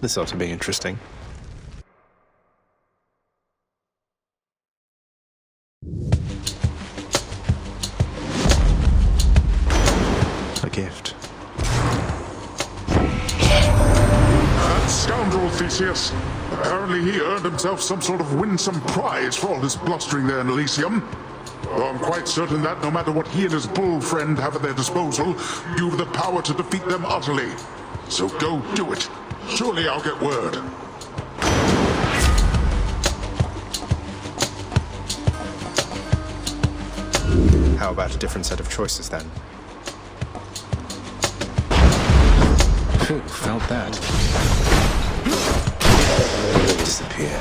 This ought to be interesting. A gift. That scoundrel Theseus. Apparently he earned himself some sort of winsome prize for all this blustering there in Elysium. Though I'm quite certain that no matter what he and his bull friend have at their disposal, you've the power to defeat them utterly. So go do it. Surely I'll get word. How about a different set of choices then? Phew, felt that. Disappear.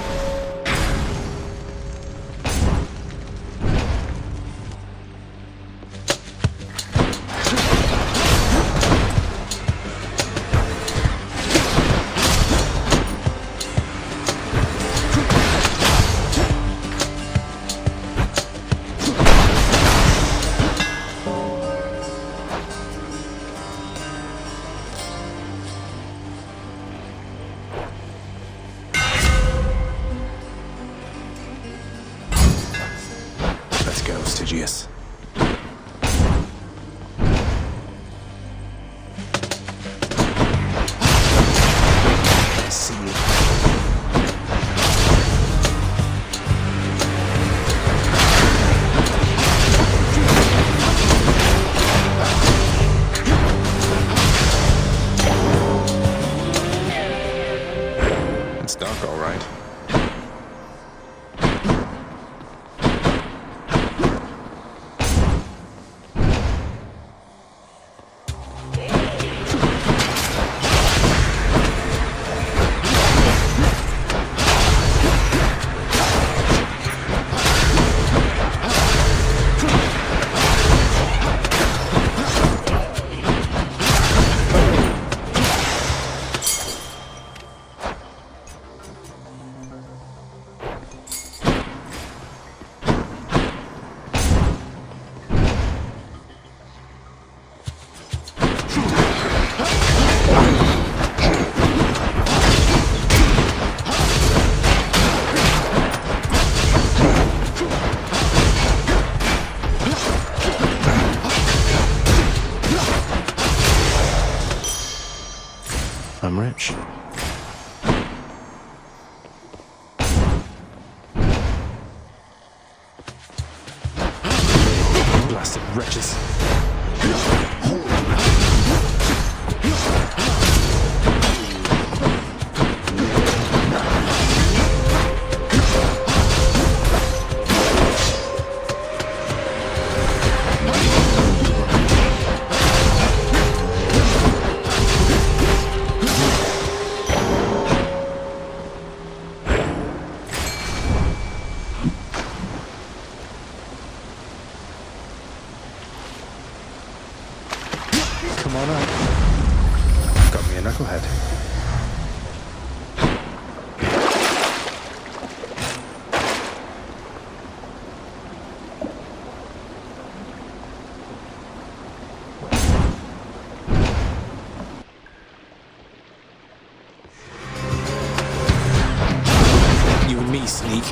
Stygius. It's dark, all right. I'm rich. Blasted wretches. Come on up. Got me a knucklehead. You and me, sneak.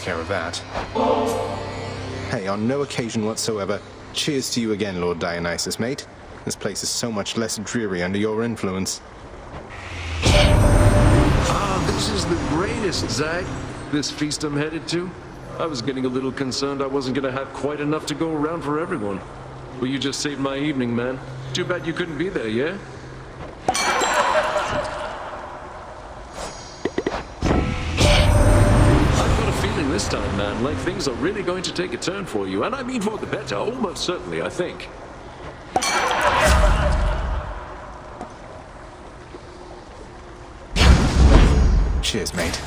Care of that. Hey, on no occasion whatsoever, cheers to you again, Lord Dionysus, mate. This place is so much less dreary under your influence. Ah, this is the greatest, Zag. This feast I'm headed to. I was getting a little concerned I wasn't gonna have quite enough to go around for everyone. Well, you just saved my evening, man. Too bad you couldn't be there, yeah? this time, man. Like, things are really going to take a turn for you. And I mean for the better, almost certainly, I think. Cheers, mate.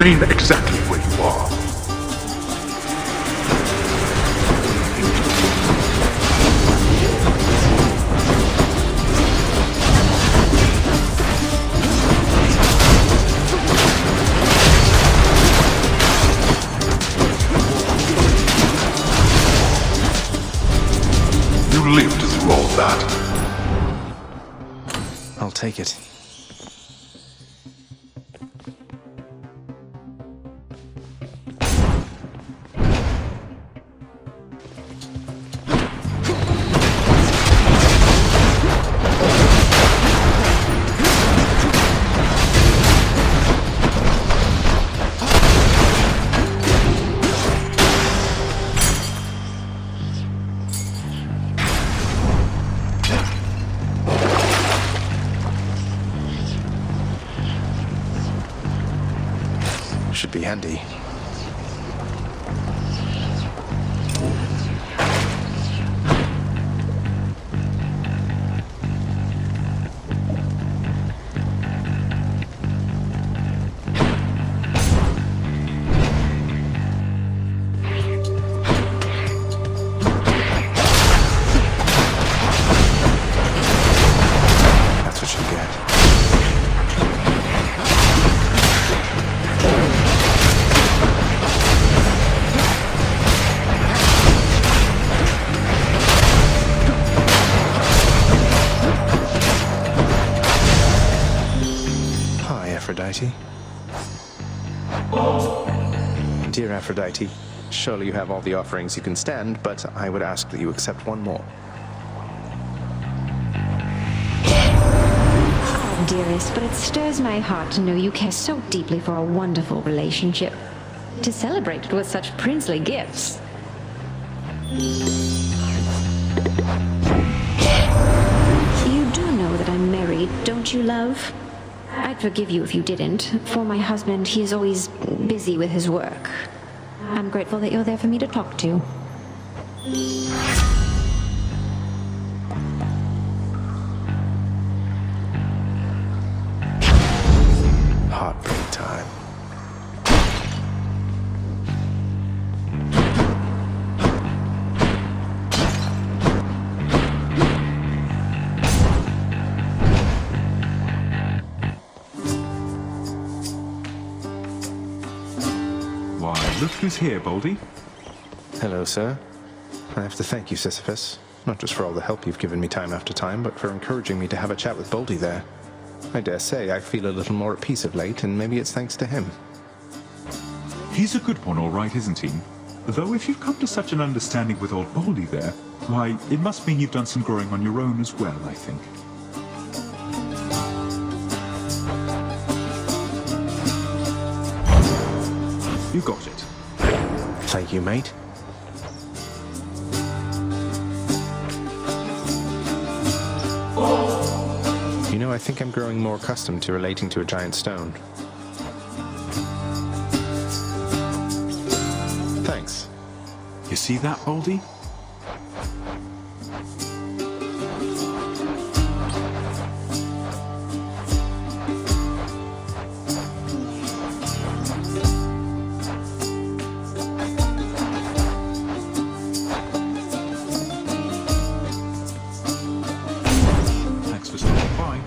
Remain exactly where you are. You lived through all that. I'll take it. Should be handy. That's what you get. Aphrodite. Dear Aphrodite, surely you have all the offerings you can stand, but I would ask that you accept one more. Oh, dearest, but it stirs my heart to know you care so deeply for a wonderful relationship. To celebrate it with such princely gifts. You do know that I'm married, don't you, love? I'd forgive you if you didn't. For my husband, he is always busy with his work. I'm grateful that you're there for me to talk to. Heartbreak time. Look who's here, Baldy. Hello, sir. I have to thank you, Sisyphus. Not just for all the help you've given me time after time, but for encouraging me to have a chat with Baldy there. I dare say I feel a little more at peace of late, and maybe it's thanks to him. He's a good one, all right, isn't he? Though if you've come to such an understanding with old Baldy there, why, it must mean you've done some growing on your own as well, I think. You got it. Thank you, mate. You know, I think I'm growing more accustomed to relating to a giant stone. You see that, Baldy? Thanks for stopping by.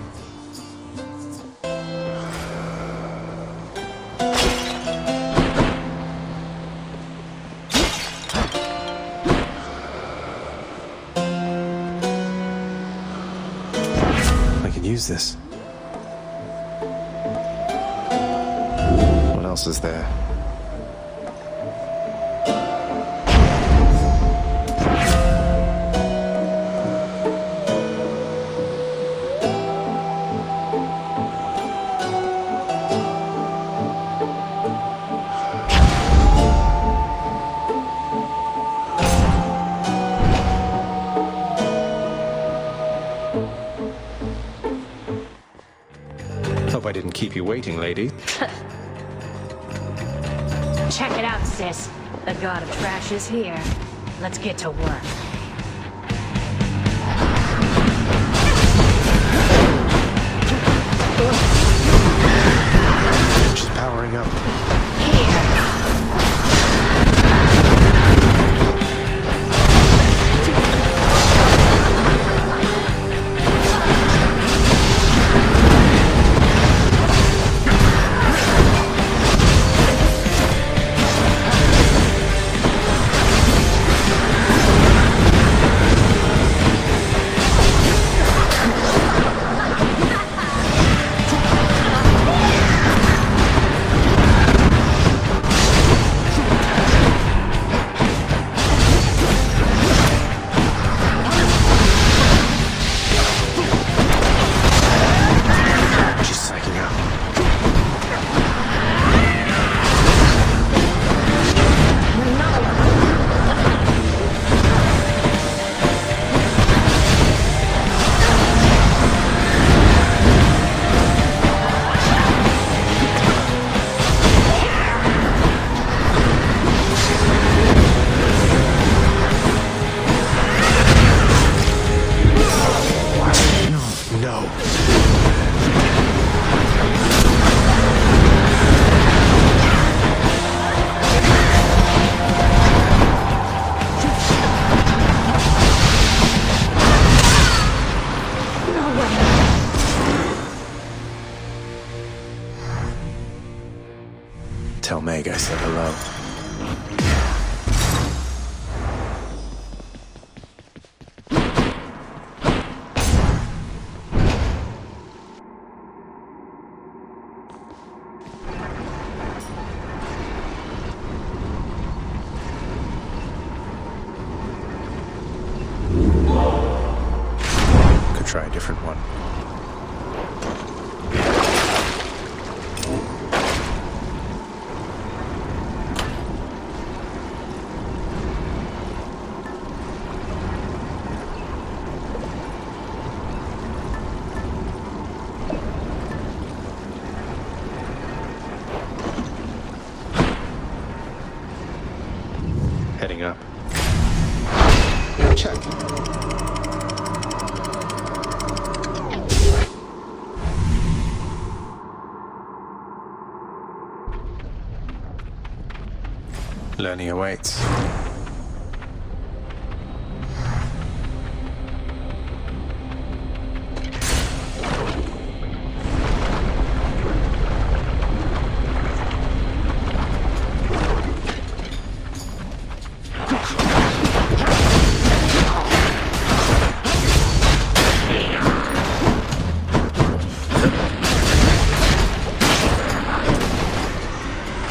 Use this. What else is there? Hope I didn't keep you waiting, lady. Check it out, sis. The god of trash is here. Let's get to work. She's powering up. Tell Meg I said hello. Could try a different one. Heading up. Check. Learning awaits.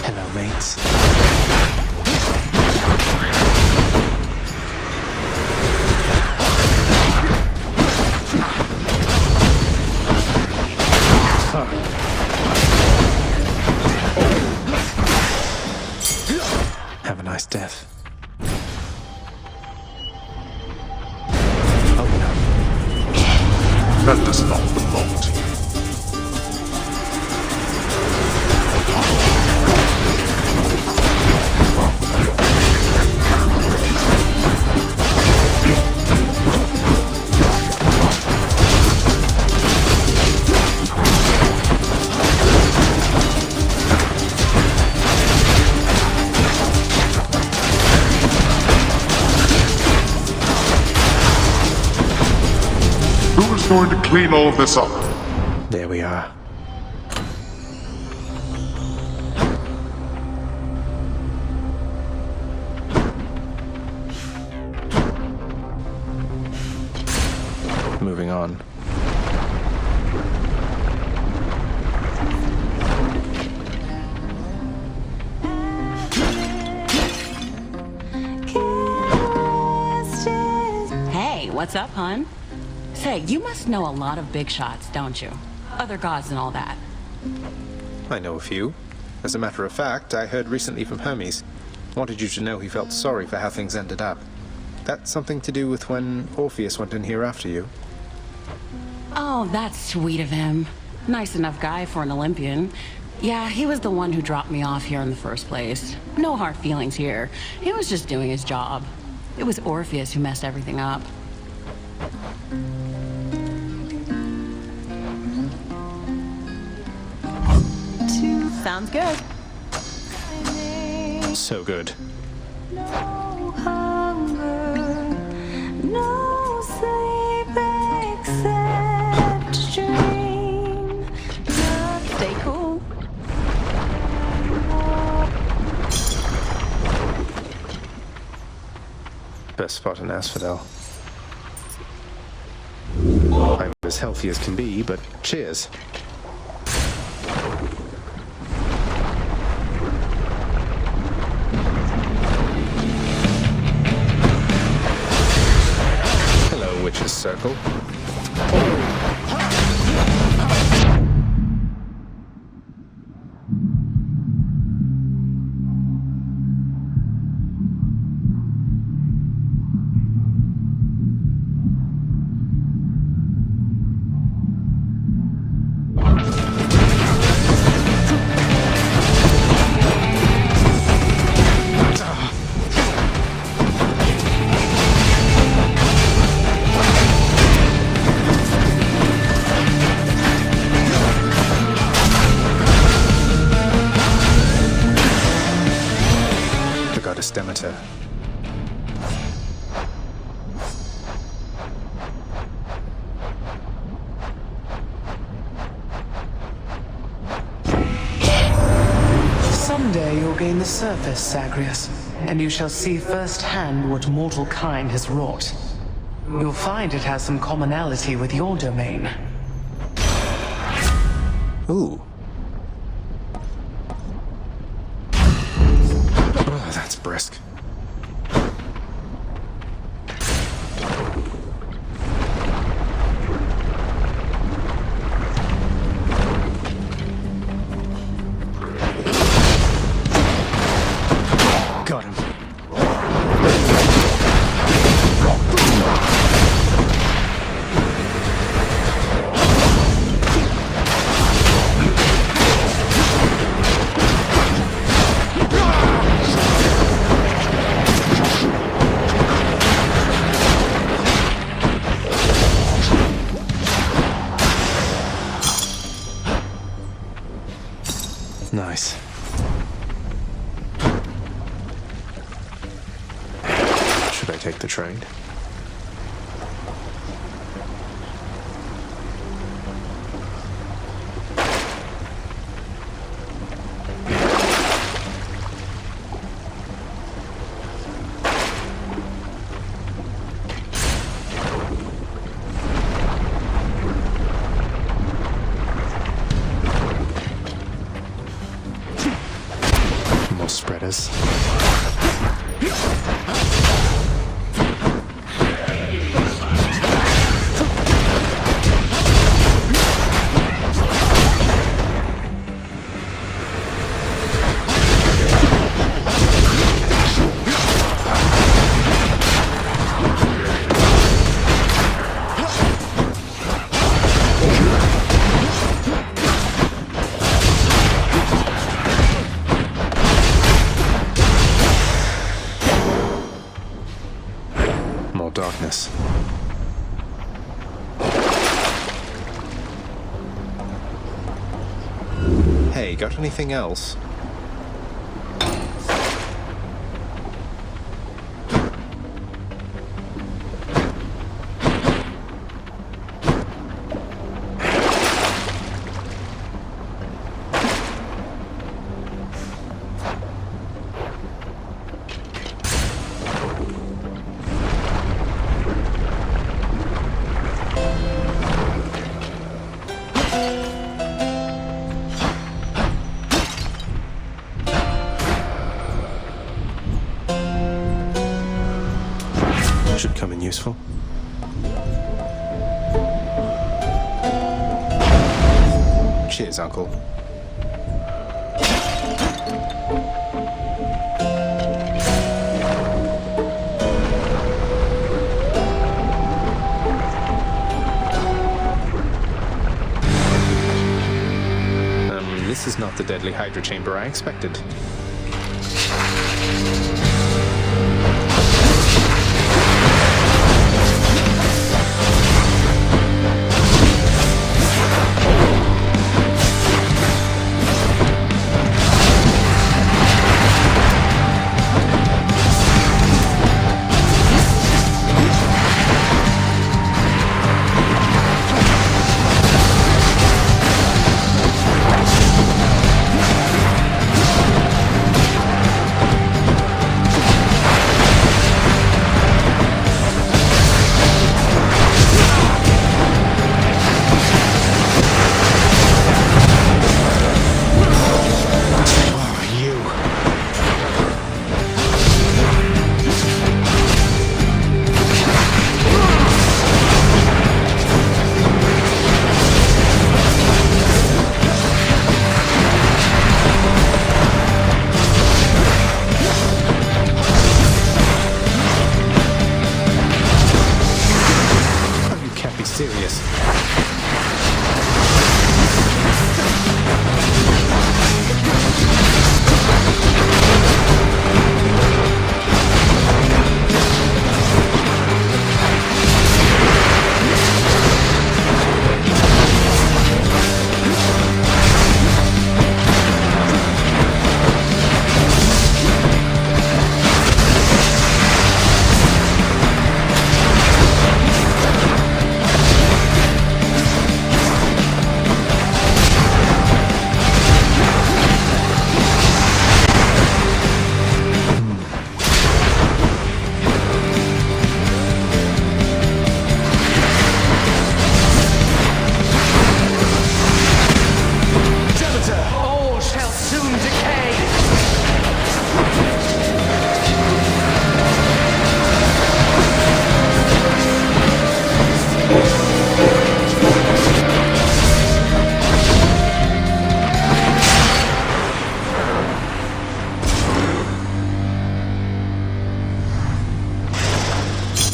Hello, mates. Have a nice death. Oh no. That does not belong to you. going to clean all of this up. There we are. Moving on. Hey, what's up, hon? Say, you must know a lot of big shots, don't you? Other gods and all that. I know a few. As a matter of fact, I heard recently from Hermes. Wanted you to know he felt sorry for how things ended up. That's something to do with when Orpheus went in here after you. Oh, that's sweet of him. Nice enough guy for an Olympian. Yeah, he was the one who dropped me off here in the first place. No hard feelings here. He was just doing his job. It was Orpheus who messed everything up. Sounds good. So good. No hunger, no sleep except dream. Stay cool. Best spot in Asphodel. I'm as healthy as can be, but cheers. Hello, Witch's Circle. Demeter. Someday you'll gain the surface, Zagreus, and you shall see firsthand what mortal kind has wrought. You'll find it has some commonality with your domain. Ooh. Oh, that's brisk. Got him. Nice. Should I take the trade? More spreaders. More darkness. Hey, got anything else? Should come in useful. Cheers, Uncle. This is not the deadly Hydra chamber I expected.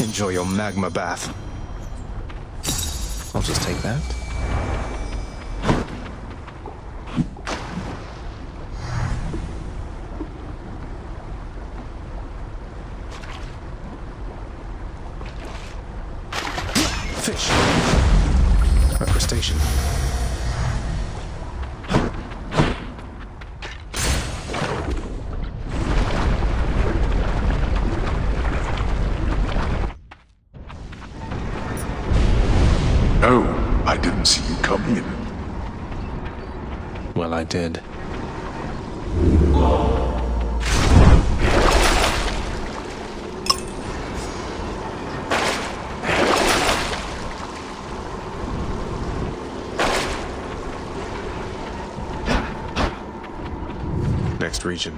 Enjoy your magma bath. I'll just take that. Fish. Crustacean. Oh, I didn't see you come in. Well, I did. Next region.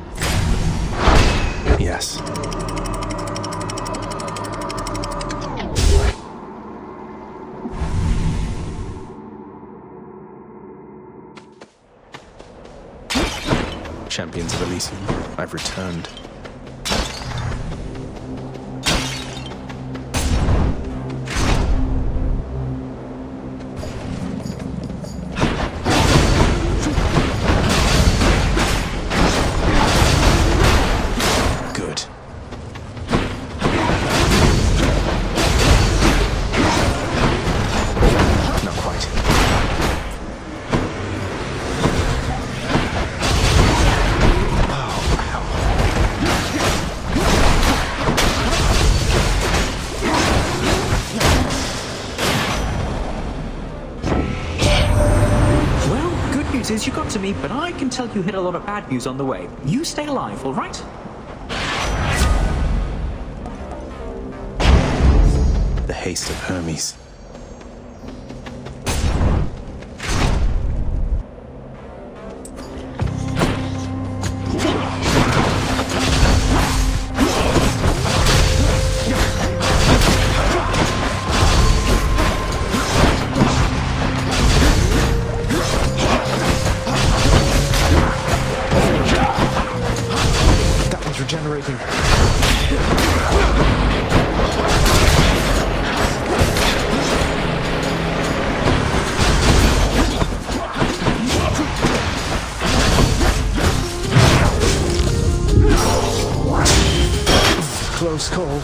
Yes. Champions of Elysium, I've returned. Good. Not quite. Is you got to me, but I can tell you hit a lot of bad news on the way. You stay alive, all right? The haste of Hermes. close call.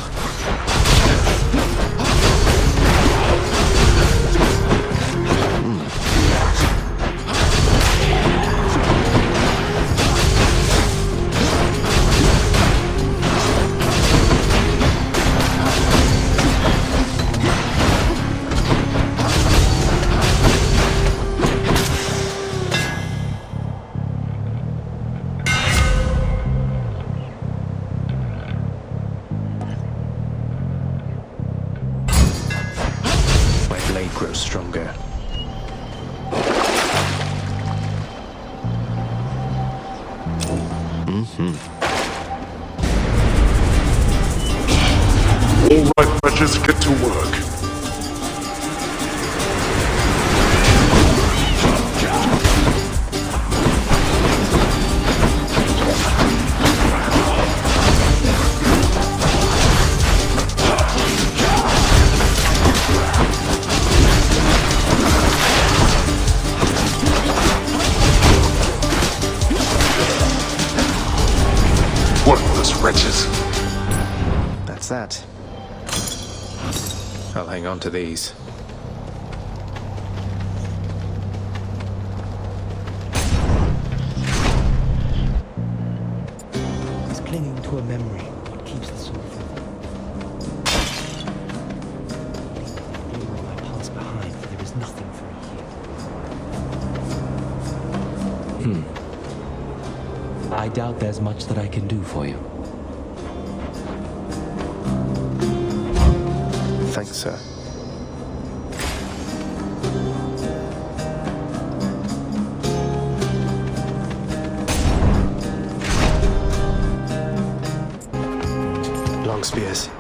Grows stronger. All right, wretches, get to work. Worthless wretches. That's that. I'll hang on to these. It's clinging to a memory. What keeps the soul from leaving my past behind, for there is nothing for me here. I doubt there's much that I can do for you. Thanks, sir. Long spears.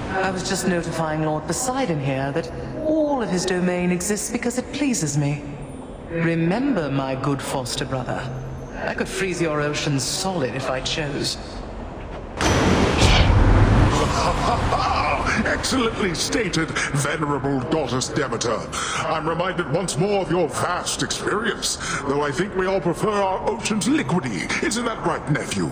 I was just notifying Lord Poseidon here that all of his domain exists because it pleases me. Remember, my good foster brother, I could freeze your oceans solid if I chose. Excellently stated, venerable goddess Demeter. I'm reminded once more of your vast experience, though I think we all prefer our oceans liquidy. Isn't that right, nephew?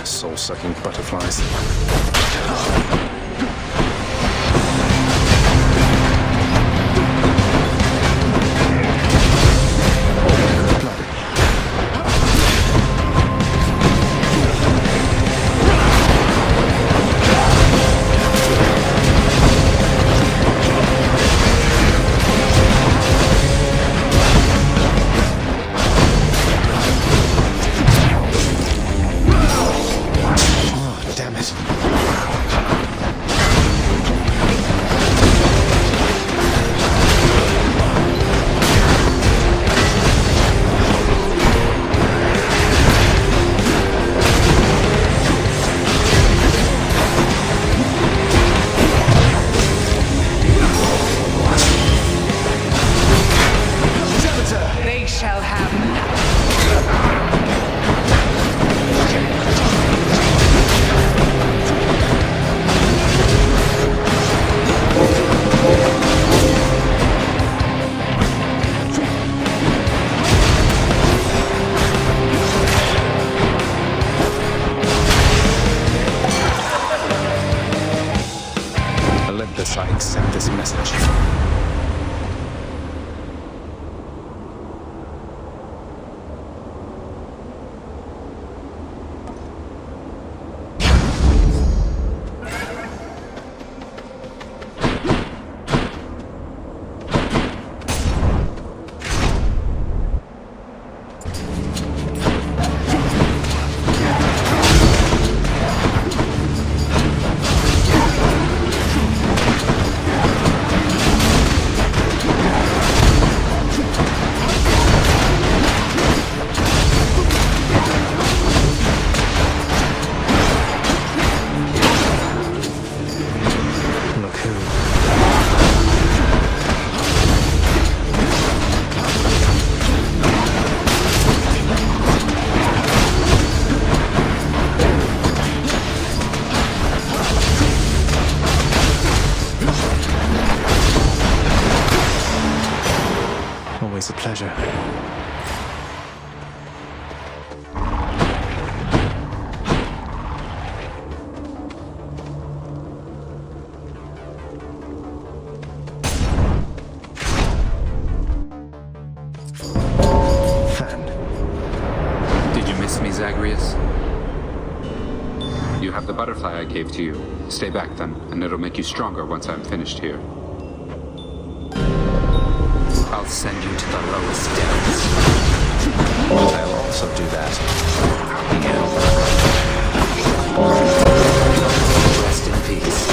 Soul-sucking butterflies. Damn it. Olympus, I accept this message. Always a pleasure. Did you miss me, Zagreus? You have the butterfly I gave to you. Stay back then, and it'll make you stronger once I'm finished here. I'll send you to the lowest depths. I'll also do that. Rest in peace.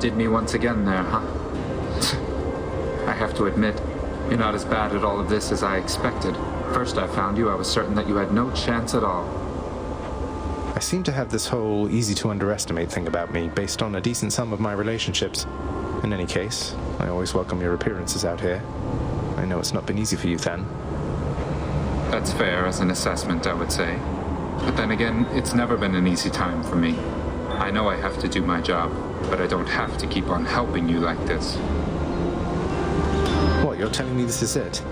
Did me once again there, huh? I have to admit, you're not as bad at all of this as I expected. First I found you, I was certain that you had no chance at all. I seem to have this whole easy to underestimate thing about me, based on a decent sum of my relationships. In any case, I always welcome your appearances out here. I know it's not been easy for you, Then. That's fair as an assessment, I would say. But then again, it's never been an easy time for me. I know I have to do my job, but I don't have to keep on helping you like this. What, you're telling me this is it?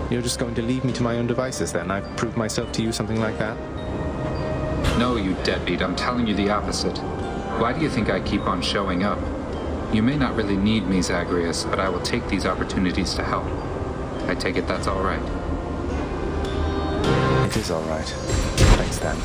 You're just going to leave me to my own devices then? I've proved myself to you, something like that? No, you deadbeat, I'm telling you the opposite. Why do you think I keep on showing up? You may not really need me, Zagreus, but I will take these opportunities to help. I take it that's all right. It is all right. Thanks, Dan.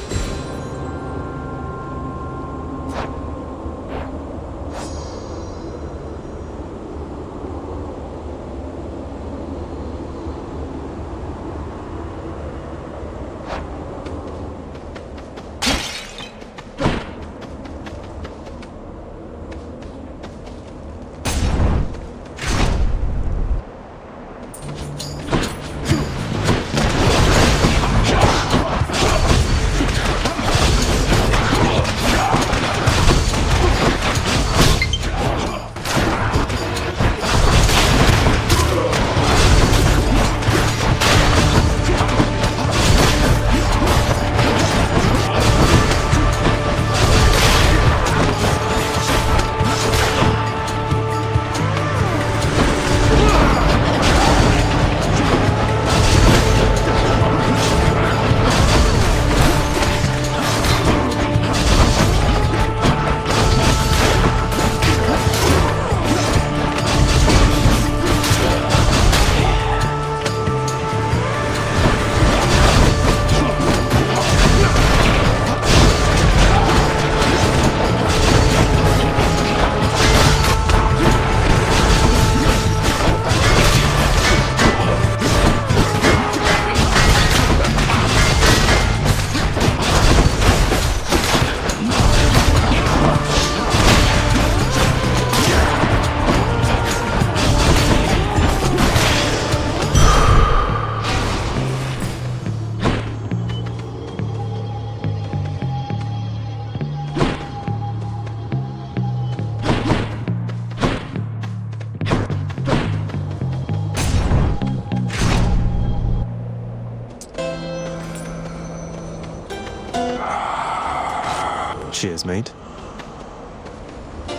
Cheers, mate. Hey,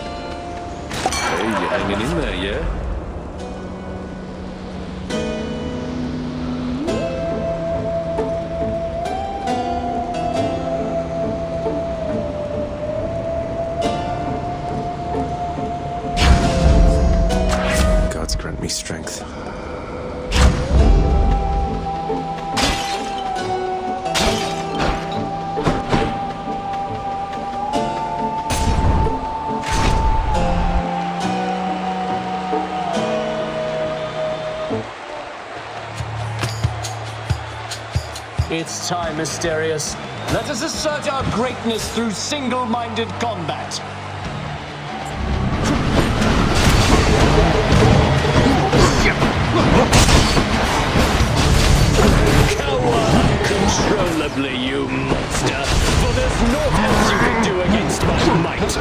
you hanging in there, yeah? Gods grant me strength. It's time, Mysterious. Let us assert our greatness through single-minded combat. Cower uncontrollably, you monster, for there's naught else you can do against my might.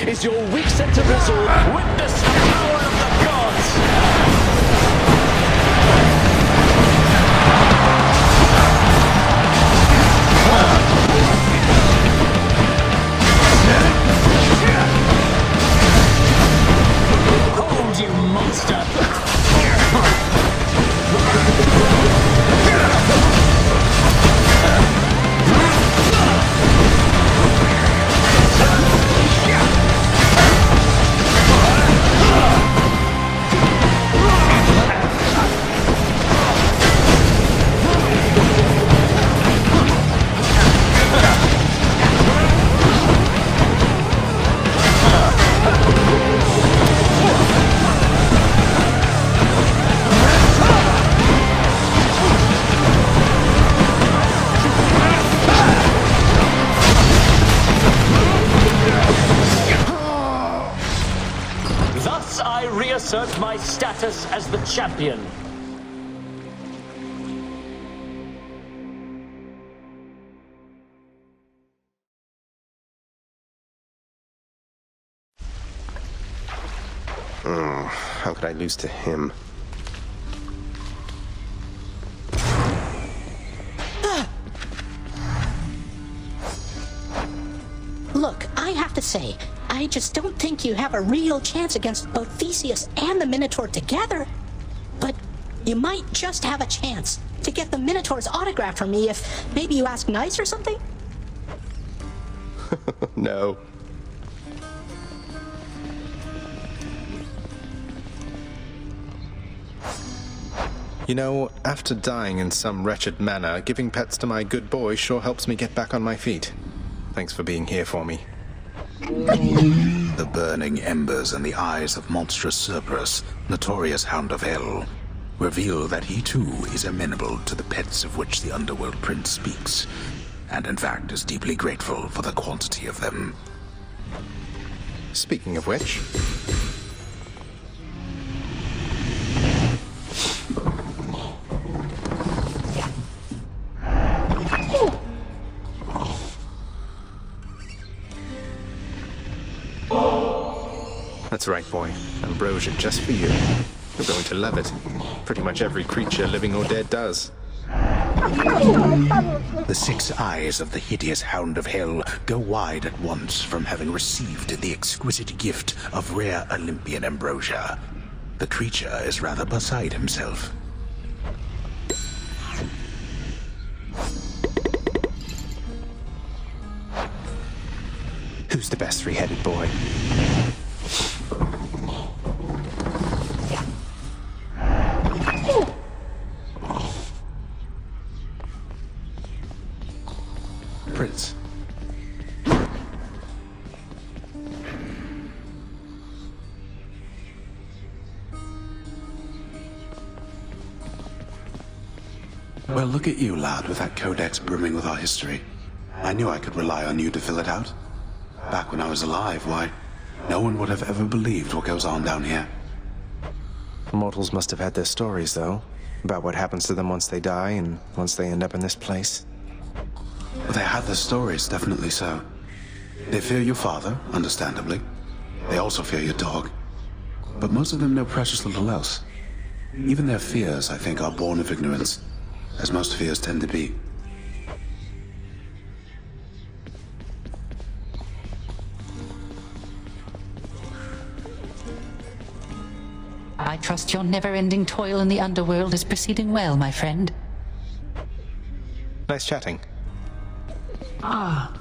Is your weak set to resolve? Witness the power of the gods! Hold, you monster! Reassert my status as the champion. How could I lose to him? Look, I have to say, I just don't think you have a real chance against both Theseus and the Minotaur together. But You might just have a chance to get the Minotaur's autograph from me if maybe you ask nice or something. No. You know, after dying in some wretched manner, giving pets to my good boy sure helps me get back on my feet. Thanks for being here for me. The burning embers in the eyes of monstrous Cerberus, notorious Hound of Hell, reveal that he too is amenable to the pets of which the Underworld Prince speaks, and in fact is deeply grateful for the quantity of them. Speaking of which... That's right, boy. Ambrosia just for you. You're going to love it. Pretty much every creature, living or dead, does. The 6 eyes of the hideous Hound of Hell go wide at once from having received the exquisite gift of rare Olympian ambrosia. The creature is rather beside himself. Who's the best 3-headed boy? Prince. Well, look at you, lad, with that codex brimming with our history. I knew I could rely on you to fill it out. Back when I was alive, why, no one would have ever believed what goes on down here. Mortals must have had their stories, though, about what happens to them once they die and once they end up in this place. Well, they had their stories, definitely so. They fear your father, understandably. They also fear your dog. But most of them know precious little else. Even their fears, I think, are born of ignorance, as most fears tend to be. I trust your never-ending toil in the underworld is proceeding well, my friend. Nice chatting. Ah.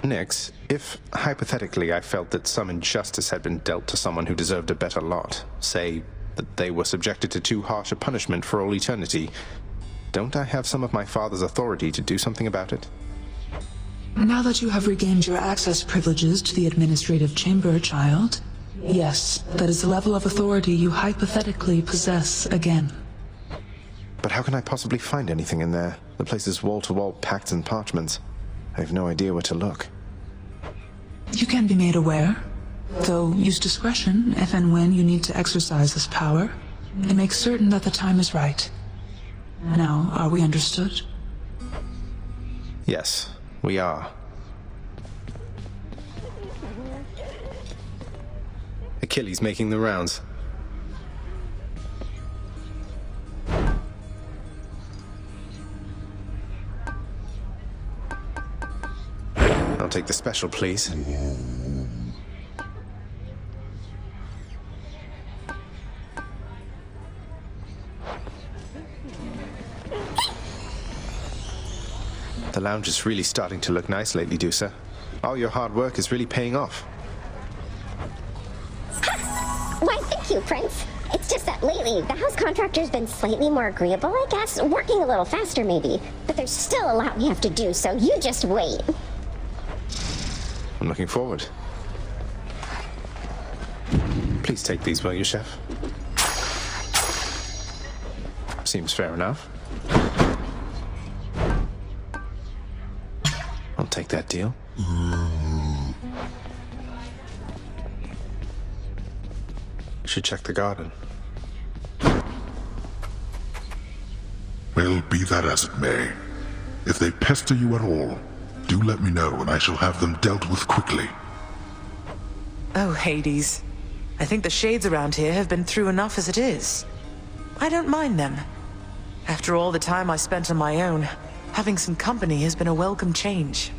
Nix, if, hypothetically, I felt that some injustice had been dealt to someone who deserved a better lot, say, that they were subjected to too harsh a punishment for all eternity, don't I have some of my father's authority to do something about it? Now that you have regained your access privileges to the administrative chamber, child, yes, that is the level of authority you hypothetically possess again. But how can I possibly find anything in there? The place is wall-to-wall packed in parchments. I have no idea where to look. You can be made aware, though use discretion if and when you need to exercise this power, and make certain that the time is right. Now, are we understood? Yes, we are. Achilles making the rounds. I'll take the special, please. The lounge is really starting to look nice lately, Dusa. All your hard work is really paying off. Why, thank you, Prince. It's just that lately, the house contractor's been slightly more agreeable, I guess. Working a little faster, maybe. But there's still a lot we have to do, so you just wait. I'm looking forward. Please take these, will you, Chef? Seems fair enough. I'll take that deal. Should check the garden. Well, be that as it may. If they pester you at all, do let me know and I shall have them dealt with quickly. Oh, Hades. I think the shades around here have been through enough as it is. I don't mind them. After all the time I spent on my own, having some company has been a welcome change.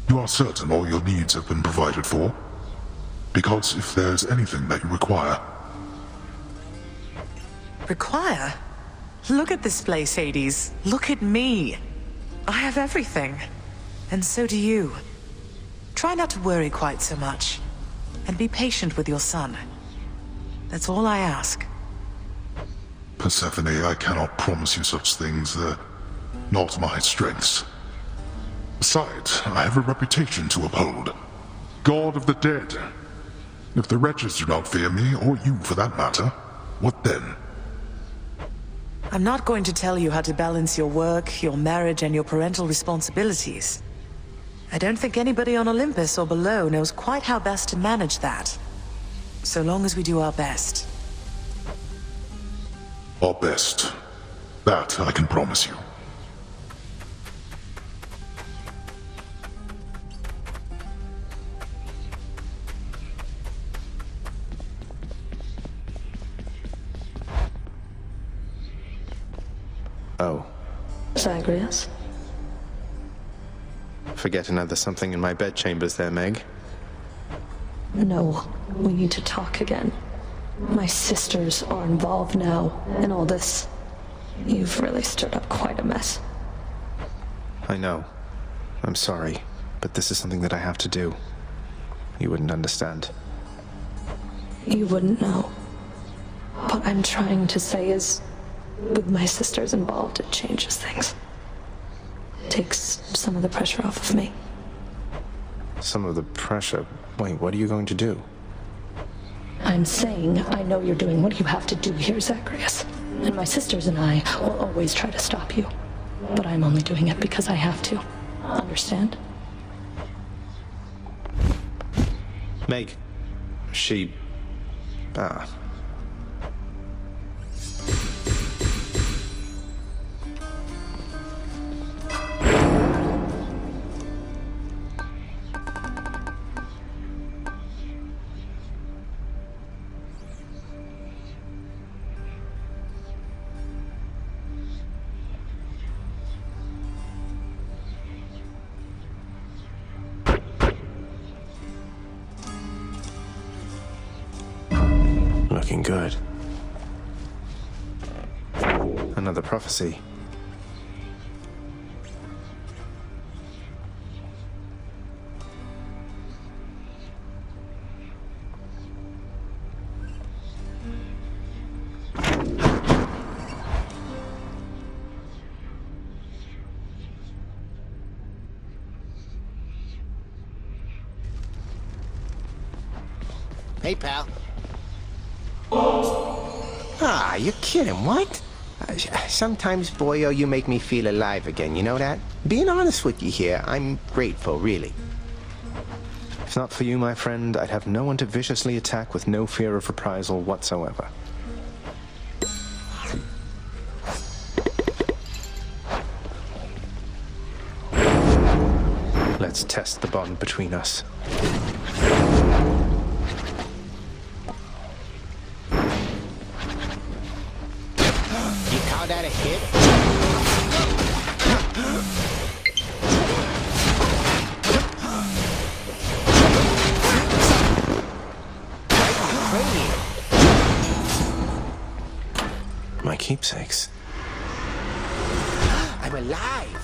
You are certain all your needs have been provided for? Because if there's anything that you require... Require? Look at this place, Hades. Look at me. I have everything. And so do you. Try not to worry quite so much. And be patient with your son. That's all I ask. Persephone, I cannot promise you such things. They're not my strengths. Besides, I have a reputation to uphold. God of the dead. If the wretches do not fear me, or you for that matter, what then? I'm not going to tell you how to balance your work, your marriage, and your parental responsibilities. I don't think anybody on Olympus or below knows quite how best to manage that. So long as we do our best. Our best. That I can promise you. Oh. Zagreus? Forget another something in my bedchambers there, Meg. No, we need to talk again. My sisters are involved now in all this. You've really stirred up quite a mess. I know. I'm sorry, but this is something that I have to do. You wouldn't understand. You wouldn't know. What I'm trying to say is, with my sisters involved, it changes things. Takes some of the pressure off of me. Some of the pressure? Wait, what are you going to do? I'm saying I know you're doing what you have to do here, Zagreus. And my sisters and I will always try to stop you. But I'm only doing it because I have to. Understand? Meg. She... Looking good. Another prophecy. Hey, pal. Ah, you're kidding, what? Sometimes, boyo, you make me feel alive again, you know that? Being honest with you here, I'm grateful, really. If not for you, my friend, I'd have no one to viciously attack with no fear of reprisal whatsoever. Let's test the bond between us. That a hit? My keepsakes. I'm alive!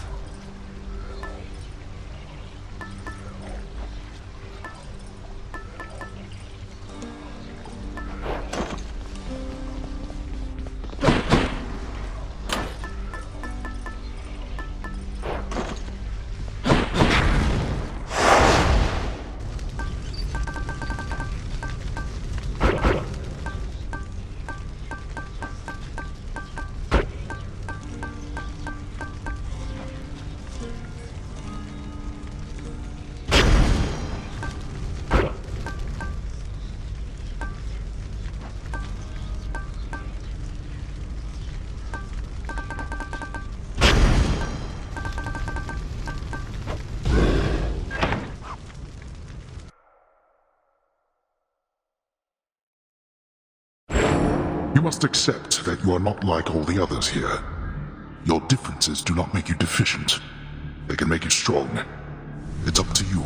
You must accept that you are not like all the others here. Your differences do not make you deficient. They can make you strong. It's up to you.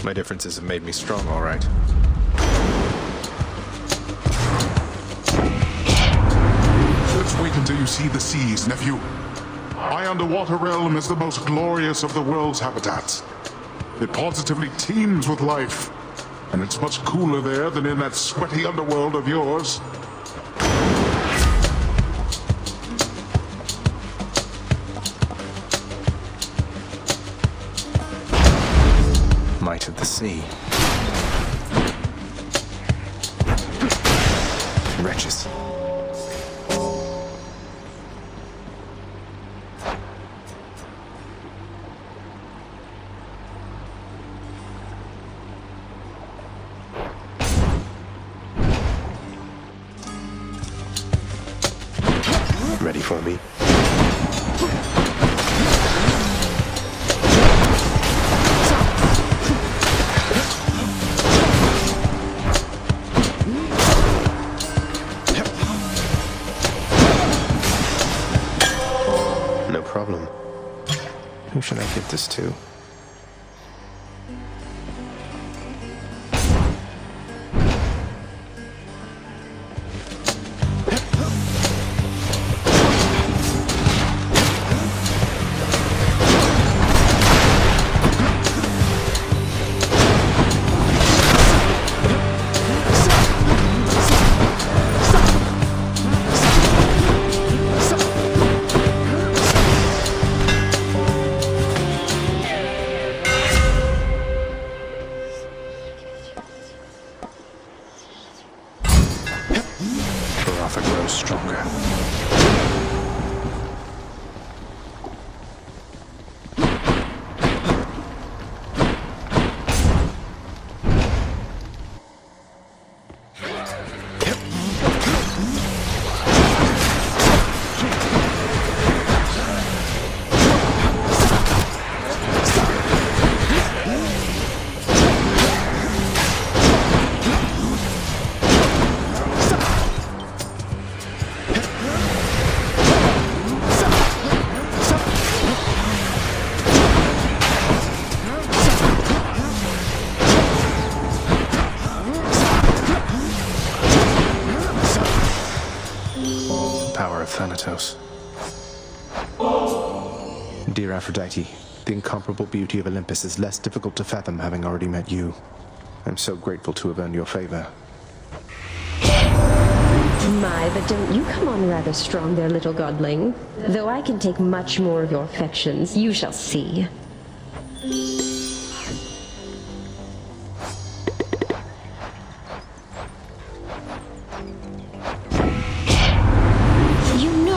My differences have made me strong, all right. see the seas, nephew. My underwater realm is the most glorious of the world's habitats. It positively teems with life, and it's much cooler there than in that sweaty underworld of yours. Might of the sea. Wretches. Ready for me? No problem. Who should I give this to? Stronger. Thanatos. Dear Aphrodite, the incomparable beauty of Olympus is less difficult to fathom having already met you. I'm so grateful to have earned your favor. My, but don't you come on rather strong there, little godling. Though I can take much more of your affections, you shall see.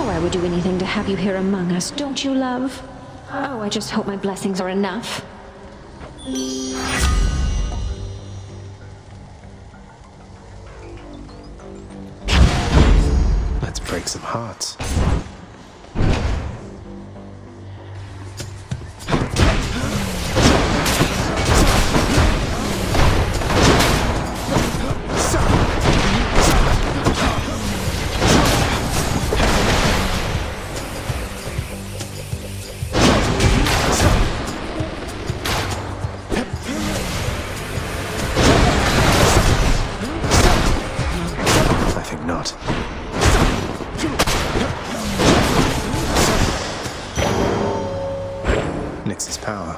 I would do anything to have you here among us, don't you, love? Oh, I just hope my blessings are enough. Let's break some hearts. Nyx's power.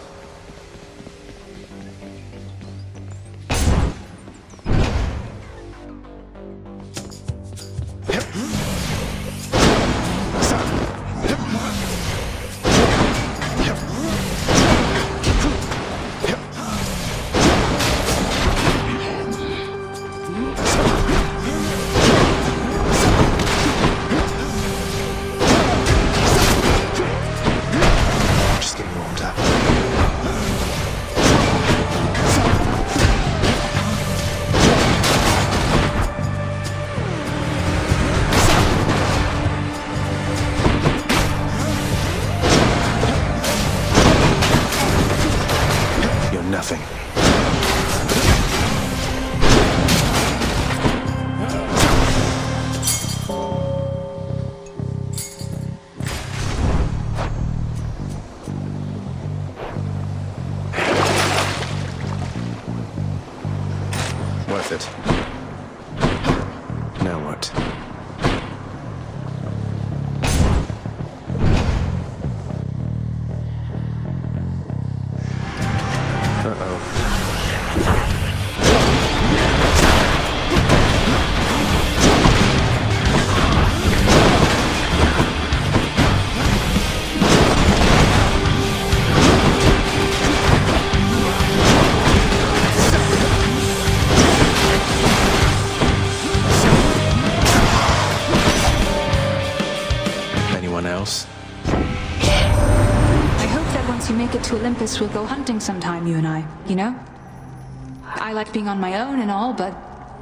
Just getting warmed up. it to Olympus, we'll go hunting sometime, you and I, you know? I like being on my own and all, but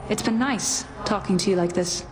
it's been nice talking to you like this.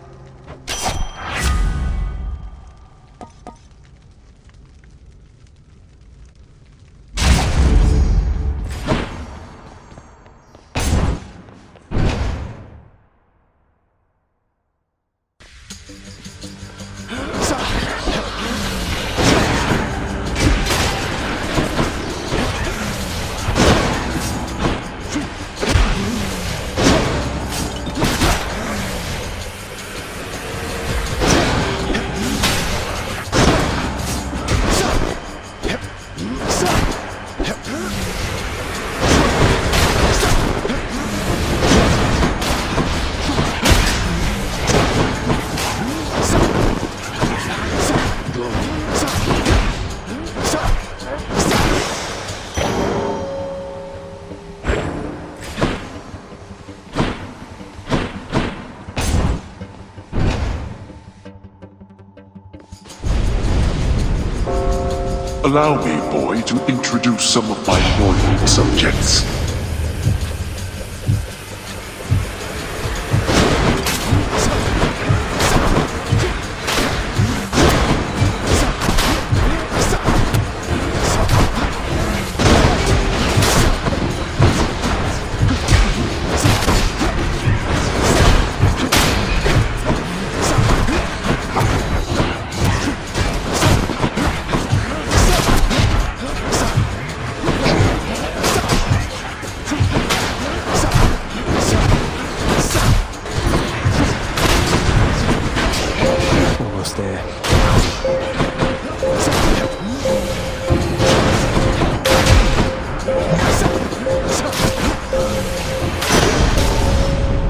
Allow me, boy, to introduce some of my loyal subjects.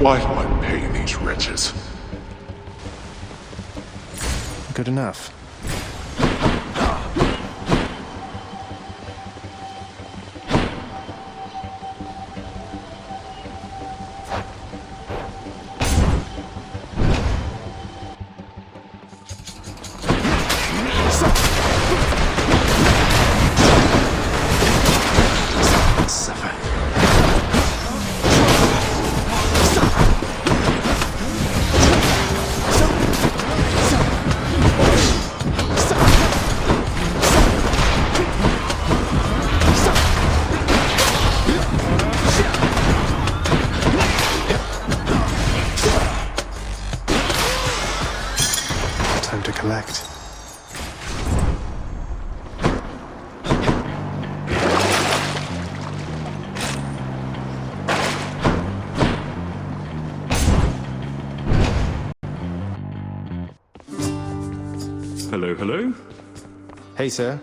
Why do I pay these wretches? Good enough. Time to collect. Hello, hello. Hey, sir.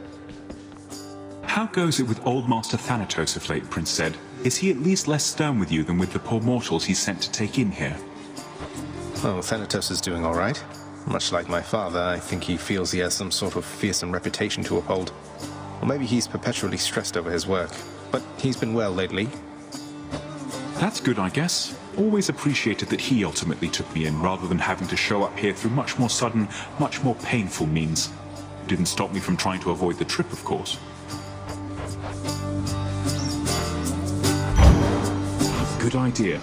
How goes it with old Master Thanatos of late, Prince Zed? Is he at least less stern with you than with the poor mortals he's sent to take in here? Oh, Thanatos is doing all right. Much like my father, I think he feels he has some sort of fearsome reputation to uphold. Or maybe he's perpetually stressed over his work. But he's been well lately. That's good, I guess. Always appreciated that he ultimately took me in, rather than having to show up here through much more sudden, much more painful means. Didn't stop me from trying to avoid the trip, of course. Good idea.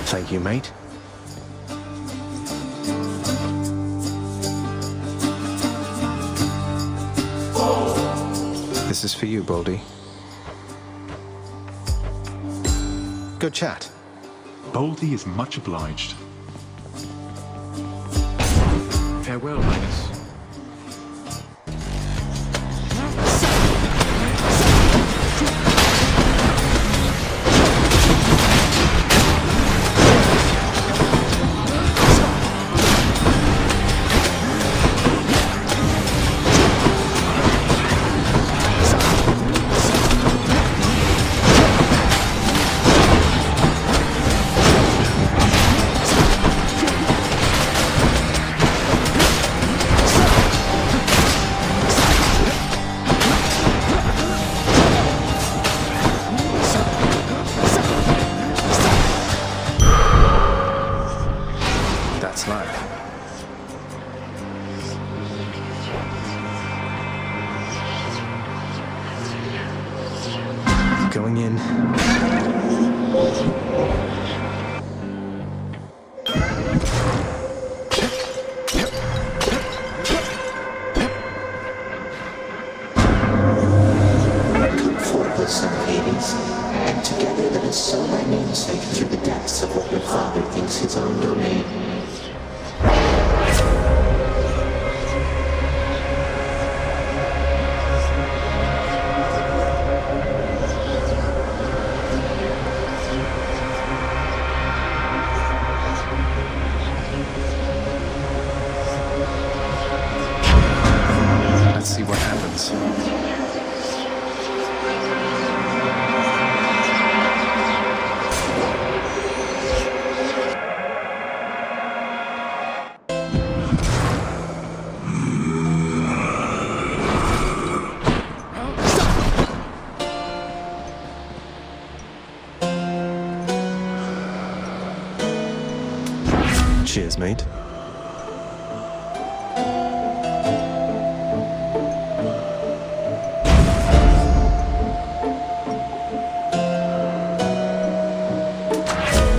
Thank you, mate. This is for you, Baldy. Good chat. Baldy is much obliged. Farewell, Highness. That's life. Going in. Son of Hades, and together let us sow thy namesake through the depths of what your father thinks his own domain. Let's see what happens. Cheers, mate.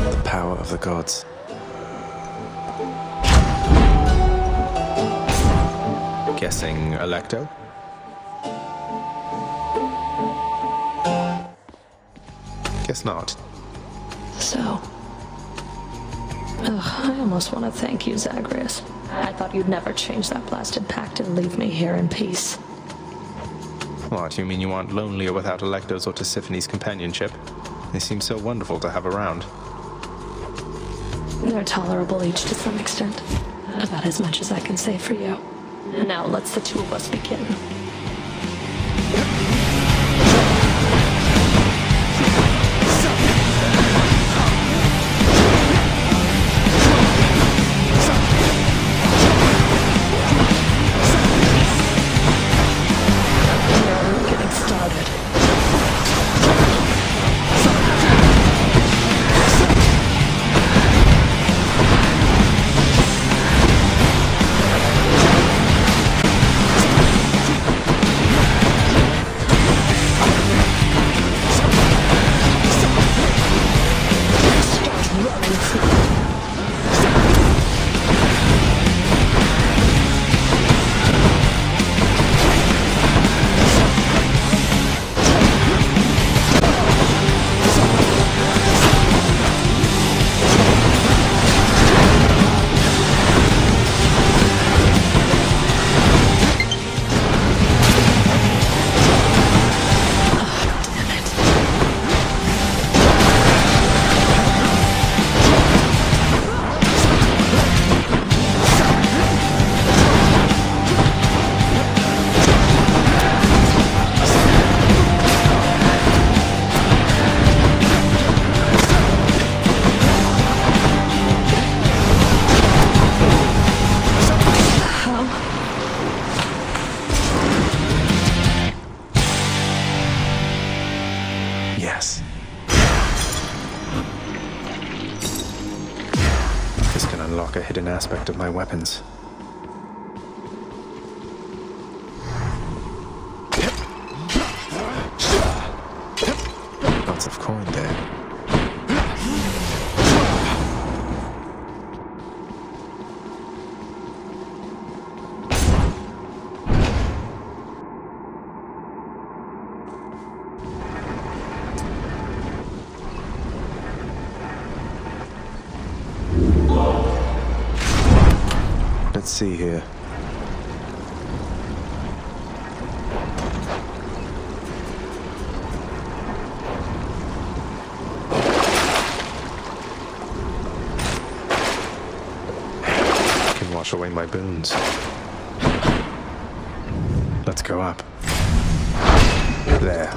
The power of the gods. Guessing Electo? Guess not. So... Ugh, I almost want to thank you, Zagreus. I thought you'd never change that blasted pact and leave me here in peace. What, you mean you aren't lonely or without Electo's or Tisiphone's companionship? They seem so wonderful to have around. They're tolerable each to some extent. About as much as I can say for you. Now let's the two of us begin. Yes. This can unlock a hidden aspect of my weapons. Lots of coin there. Let's see here. Can wash away my boons. Let's go up. There.